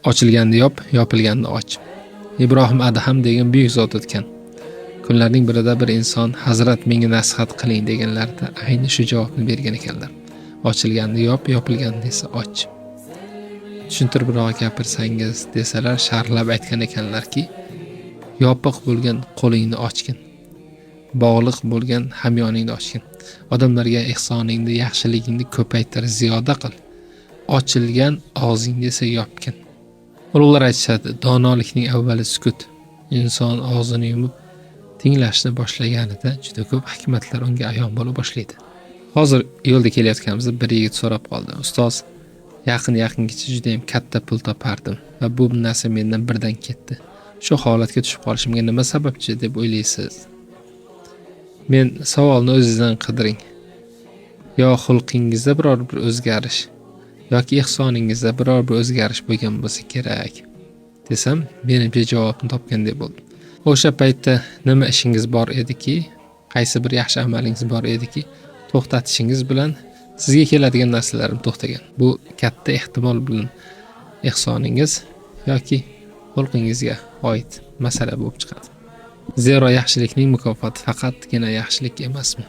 Ochilganda yop, yopilganda och. Ibrohim Adham degan buyuk zot o'tgan. Kunlarning birida bir inson Hazrat menga nasihat qiling deganlarida ayni shu javobni bergan ekanlar. Ochilganda yop, yopilganda esa och. Tushuntiribroq gapirsangiz desalar sharhlab aytgan ekanlarki, yopiq bo'lgan qo'lingni ochgin. Bog'liq bo'lgan hamyoningni ochgin. Odamlarga ehsoningni, yaxshiligingni ko'paytir, ziyoda qil. Ochilgan og'zingni esa yopgin. Ulug'lar aytishadi, donolikning avvali sukut. Inson og'zini yumib tinglashni boshlaganida juda ko'p hikmatlar unga ayon bo'la boshlaydi. Hozir yo'lda kelayotganimizda bir yigit so'rab qoldi. Ustoz, yaqingacha juda ham katta pul topardim va bu narsa mendan birdan ketdi. Shu holatga tushib qolishimga nima sababchi deb o'ylaysiz? Men savolni o'zingizdan qidiring. Yo xulqingizda biror bir o'zgarish yoki ehsoningizda biror bir o'zgarish bo'lgan bo'lsa kerak desam, menimcha javobni topgandek bo'ldim. O'sha paytda nima ishingiz bor ediki, qaysi bir yaxshi amalingiz bor ediki, to'xtatishingiz bilan sizga keladigan narsalarim to'xtagan. Bu katta ehtimol bilan ehsoningiz yoki xulqingizga oid masala bo'lib chiqadi. Zero yaxshilikning mukofoti faqatgina yaxshilik emasmi?